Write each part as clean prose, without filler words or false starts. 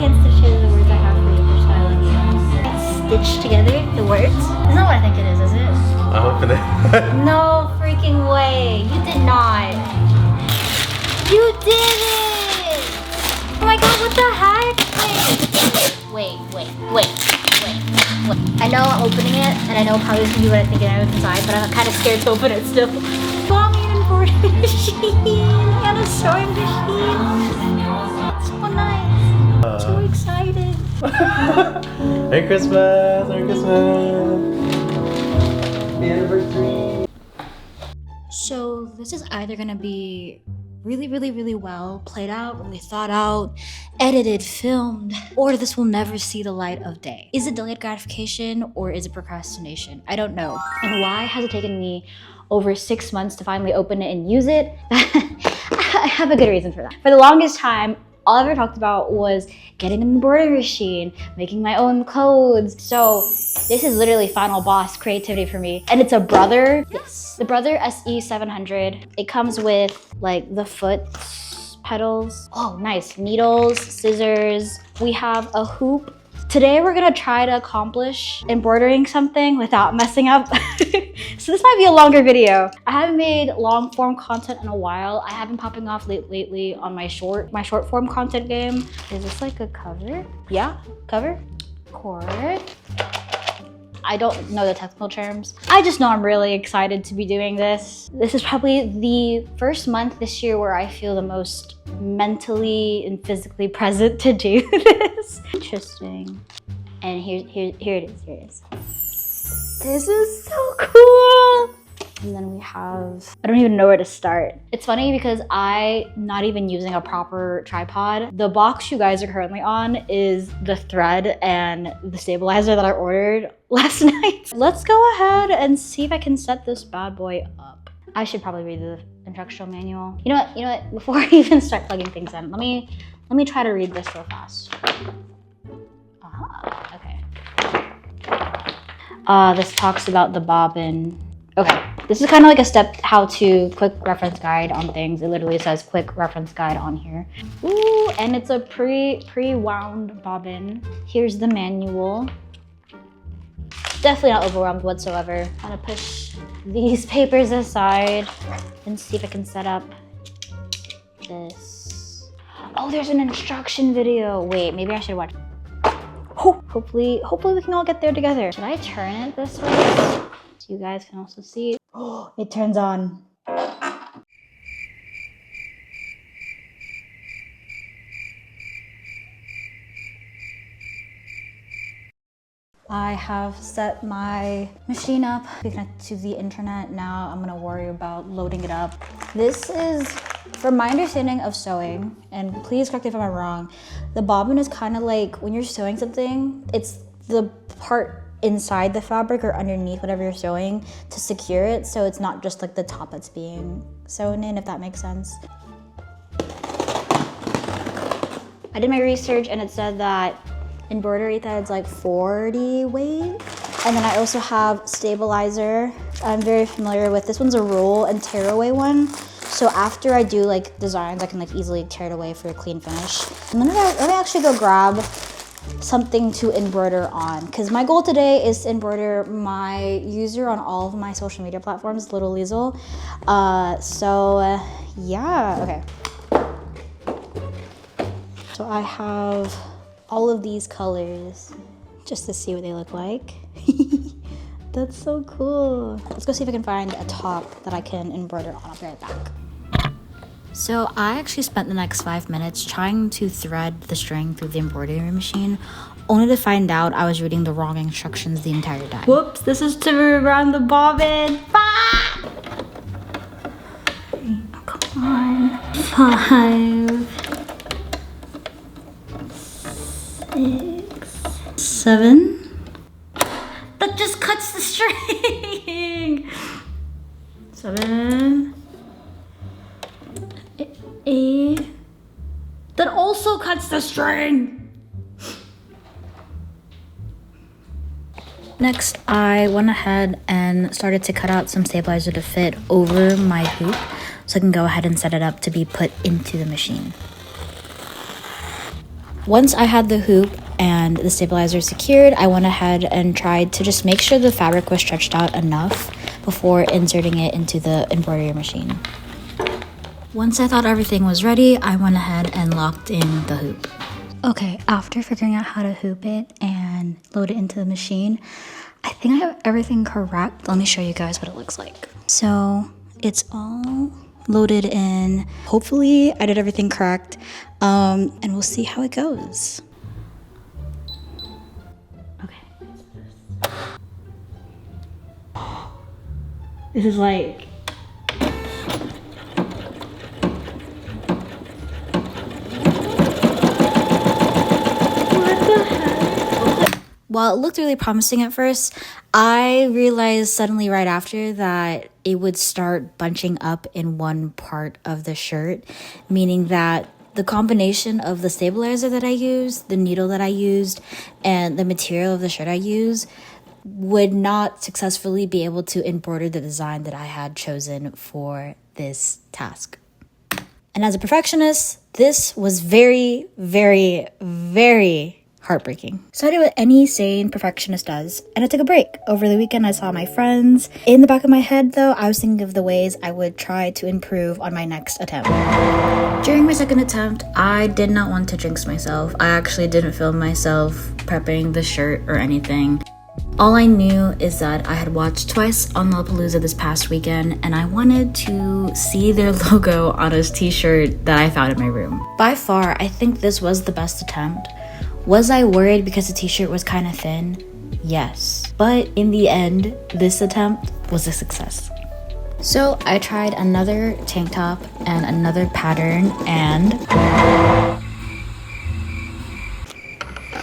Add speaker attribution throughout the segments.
Speaker 1: can't stitch together the words I have for you for styling you. Stitch together the words? Isn't that what I think it is it?
Speaker 2: I'm hoping it.
Speaker 1: No freaking way. You did not. You did it! Oh my god, what the heck? Wait. I know I'm opening it, and I know probably it's gonna be what I think it is inside, but I'm kind of scared to open it still. Bought me an embroidery machine and a sewing machine. It's so nice. So excited.
Speaker 2: Merry Christmas! Merry Christmas! Happy anniversary!
Speaker 1: So this is either gonna be really well played out, really thought out, edited, filmed, or this will never see the light of day. Is it delayed gratification or is it procrastination? I don't know. And why has it taken me over 6 months to finally open it and use it? I have a good reason for that. For the longest time, all I ever talked about was getting an embroidery machine, making my own clothes. So this is literally final boss creativity for me. And it's a Brother. Yes. The Brother SE700. It comes with like the foot pedals. Oh, nice. Needles, scissors. We have a hoop. Today we're gonna try to accomplish embroidering something without messing up. So this might be a longer video. I haven't made long form content in a while. I have been popping off lately on my short form content game. Is this like a cover? Yeah, cover, cord. I don't know the technical terms. I just know I'm really excited to be doing this. This is probably the first month this year where I feel the most mentally and physically present to do this. Interesting. And here it is. This is so cool. And then we have, I don't even know where to start. It's funny because I'm not even using a proper tripod. The box you guys are currently on is the thread and the stabilizer that I ordered last night. Let's go ahead and see if I can set this bad boy up. I should probably read the instructional manual. You know what? Before I even start plugging things in, let me try to read this real fast. Okay. This talks about the bobbin. Okay, this is kind of like a step how-to quick reference guide on things. It literally says quick reference guide on here. Ooh, and it's a pre-wound bobbin. Here's the manual. Definitely not overwhelmed whatsoever. I'm gonna push these papers aside and see if I can set up this. Oh, there's an instruction video. Wait, maybe I should watch. Oh, hopefully we can all get there together. Should I turn it this way? So you guys can also see. Oh, it turns on. I have set my machine up, connected to the internet. Now I'm gonna worry about loading it up. This is, from my understanding of sewing, and please correct me if I'm wrong, the bobbin is kind of like when you're sewing something, it's the part inside the fabric or underneath whatever you're sewing to secure it, so it's not just like the top that's being sewn in, if that makes sense. I did my research and it said that embroidery thread's like 40 weight. And then I also have stabilizer. I'm very familiar with, this one's a roll and tear away one. So after I do like designs, I can like easily tear it away for a clean finish. Let me actually go grab something to embroider on, because my goal today is to embroider my user on all of my social media platforms, Little Liesel. Yeah, okay. So I have all of these colors just to see what they look like. That's so cool. Let's go see if I can find a top that I can embroider on. I'll be right back. So I actually spent the next 5 minutes trying to thread the string through the embroidery machine, only to find out I was reading the wrong instructions the entire time. Whoops, this is to around the bobbin. Ah! Come on. 5, 6, 7. That just cuts the string. 7. 8. That also cuts the string. Next, I went ahead and started to cut out some stabilizer to fit over my hoop so I can go ahead and set it up to be put into the machine. Once I had the hoop and the stabilizer secured, I went ahead and tried to just make sure the fabric was stretched out enough before inserting it into the embroidery machine. Once I thought everything was ready, I went ahead and locked in the hoop. Okay, after figuring out how to hoop it and load it into the machine, I think I have everything correct. Let me show you guys what it looks like. So it's all loaded in. Hopefully I did everything correct, and we'll see how it goes. Okay. This is like... While it looked really promising at first, I realized suddenly right after that it would start bunching up in one part of the shirt, meaning that the combination of the stabilizer that I used, the needle that I used, and the material of the shirt I used would not successfully be able to embroider the design that I had chosen for this task. And as a perfectionist, this was very, very, very heartbreaking. So I did what any sane perfectionist does, and I took a break. Over the weekend, I saw my friends. In the back of my head, though, I was thinking of the ways I would try to improve on my next attempt. During my second attempt, I did not want to jinx myself. I actually didn't film myself prepping the shirt or anything. All I knew is that I had watched Twice on Lollapalooza this past weekend, and I wanted to see their logo on a t-shirt that I found in my room. By far, I think this was the best attempt. Was I worried because the t-shirt was kind of thin? Yes. But in the end, this attempt was a success. So I tried another tank top and another pattern and...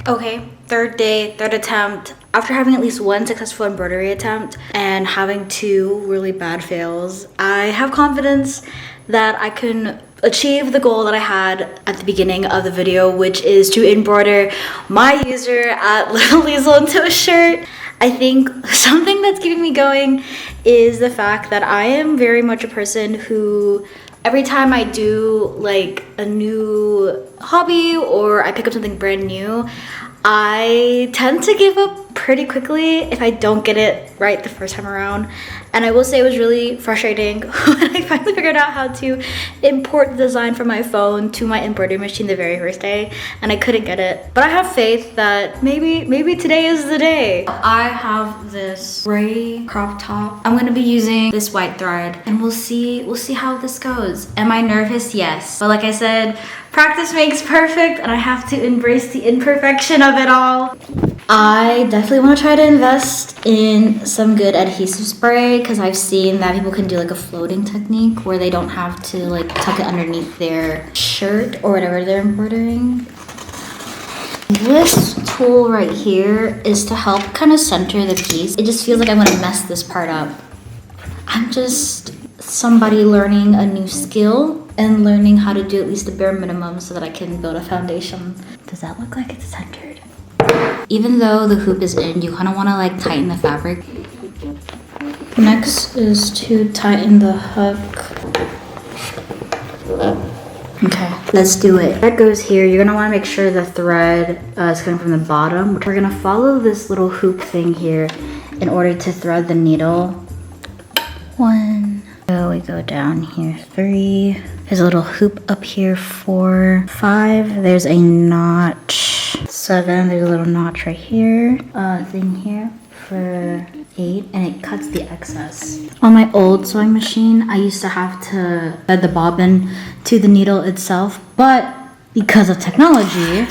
Speaker 1: Okay, third day, third attempt. After having at least one successful embroidery attempt and having two really bad fails, I have confidence that I can achieve the goal that I had at the beginning of the video, which is to embroider my user at Little Liesel into a shirt. I think something that's keeping me going is the fact that I am very much a person who every time I do like a new hobby or I pick up something brand new, I tend to give up pretty quickly if I don't get it right the first time around. And I will say it was really frustrating when I finally figured out how to import the design from my phone to my embroidery machine the very first day, and I couldn't get it. But I have faith that maybe today is the day. I have this gray crop top. I'm gonna be using this white thread, and we'll see how this goes. Am I nervous? Yes. But like I said, practice makes perfect, and I have to embrace the imperfection of it all. I definitely want to try to invest in some good adhesive spray because I've seen that people can do like a floating technique where they don't have to like tuck it underneath their shirt or whatever they're embroidering. This tool right here is to help kind of center the piece. It just feels like I'm going to mess this part up. I'm just somebody learning a new skill and learning how to do at least the bare minimum so that I can build a foundation. Does that look like it's centered? Even though the hoop is in, you kind of want to like tighten the fabric. Next is to tighten the hook. Okay, let's do it. Thread goes here. You're gonna want to make sure the thread is coming from the bottom. We're gonna follow this little hoop thing here in order to thread the needle. 1. So we go down here. 3. There's a little hoop up here. 4. 5. There's a notch. 7. There's a little notch right here. Thing here for 8, and it cuts the excess. On my old sewing machine, I used to have to thread the bobbin to the needle itself, but because of technology,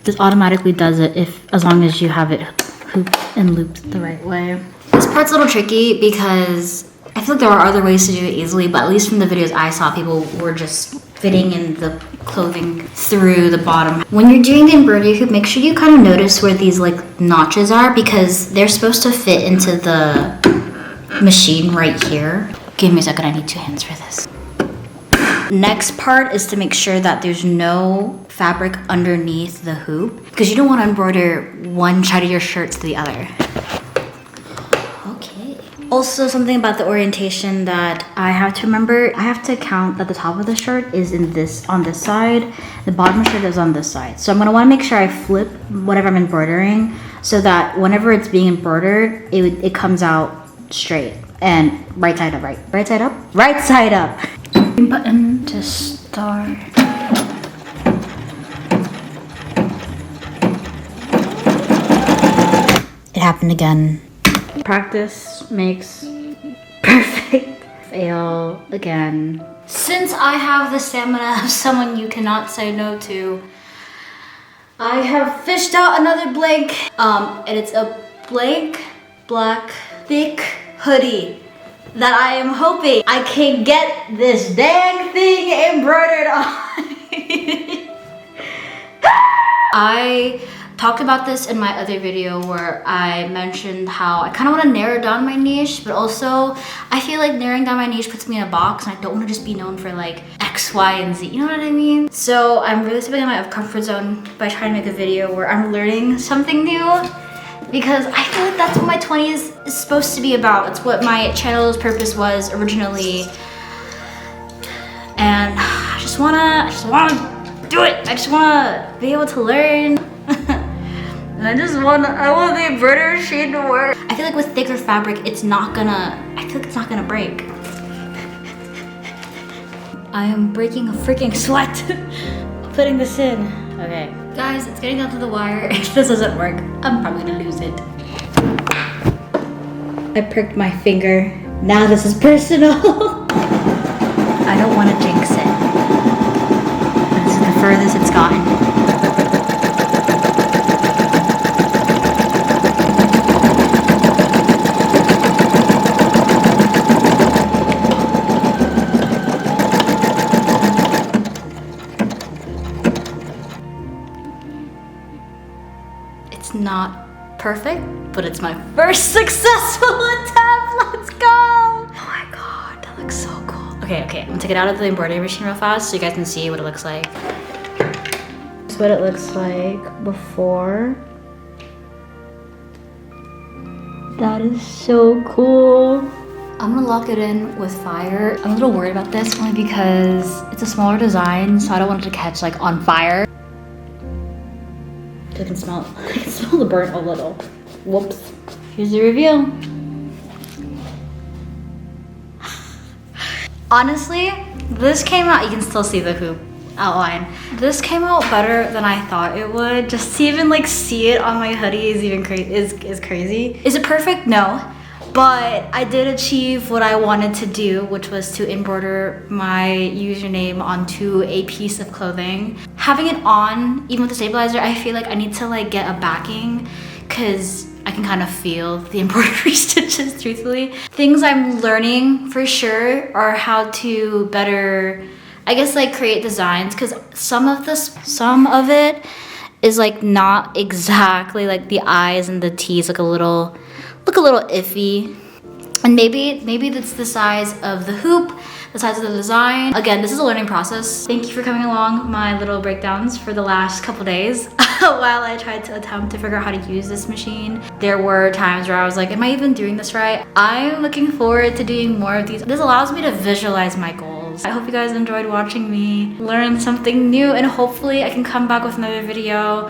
Speaker 1: this automatically does it as long as you have it hooped and looped the right way. This part's a little tricky because I feel like there are other ways to do it easily, but at least from the videos I saw, people were just fitting in the clothing through the bottom. When you're doing the embroidery hoop, make sure you kind of notice where these like notches are because they're supposed to fit into the machine right here. Give me a second, I need 2 hands for this. Next part is to make sure that there's no fabric underneath the hoop because you don't want to embroider one side of your shirt to the other. Also, something about the orientation that I have to remember. I have to count that the top of the shirt is on this side. The bottom of the shirt is on this side. So I'm gonna wanna make sure I flip whatever I'm embroidering so that whenever it's being embroidered, it comes out straight and right side up, right side up, right side up. Button to start. It happened again. Practice makes perfect. Fail again. Since I have the stamina of someone you cannot say no to, I have fished out another blank. And it's a blank, black, thick hoodie that I am hoping I can get this dang thing embroidered on. I talked about this in my other video where I mentioned how I kind of want to narrow down my niche, but also I feel like narrowing down my niche puts me in a box and I don't want to just be known for like X, Y, and Z, you know what I mean? So I'm really stepping out of my comfort zone by trying to make a video where I'm learning something new, because I feel like that's what my 20s is supposed to be about. It's what my channel's purpose was originally. And I just wanna do it. I just wanna be able to learn. I want the embroidery machine to work. I feel like with thicker fabric, I feel like it's not gonna break. I am breaking a freaking sweat putting this in. Okay. Guys, it's getting down to the wire. If this doesn't work, I'm probably gonna lose it. I pricked my finger. Now this is personal. I don't want to jinx it. But this is the furthest it's gotten. It's not perfect, but it's my first successful attempt. Let's go. Oh my god, that looks so cool. Okay, I'm gonna take it out of the embroidery machine real fast so you guys can see what it looks like. That's what it looks like before. That is so cool. I'm gonna lock it in with fire. I'm a little worried about this only because it's a smaller design, so I don't want it to catch like on fire. I can smell the burnt a little. Whoops. Here's the reveal. Honestly, this came out, you can still see the hoop outline. This came out better than I thought it would. Just to even like see it on my hoodie is even is crazy. Is it perfect? No. But I did achieve what I wanted to do, which was to embroider my username onto a piece of clothing. Having it on, even with the stabilizer, I feel like I need to like get a backing because I can kind of feel the embroidery stitches, truthfully. Things I'm learning for sure are how to better, I guess, like create designs, because some of it is like not exactly like the I's and the T's look a little iffy. And maybe that's the size of the hoop, the size of the design. Again, this is a learning process. Thank you for coming along my little breakdowns for the last couple days while I tried to attempt to figure out how to use this machine. There were times where I was like, am I even doing this right? I'm looking forward to doing more of these. This allows me to visualize my goals. I hope you guys enjoyed watching me learn something new, and hopefully I can come back with another video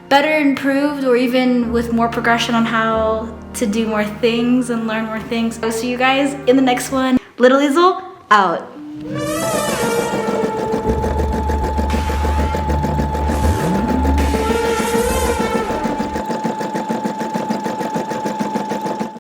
Speaker 1: better improved, or even with more progression on how to do more things and learn more things. I'll see you guys in the next one. Little Lizzle out.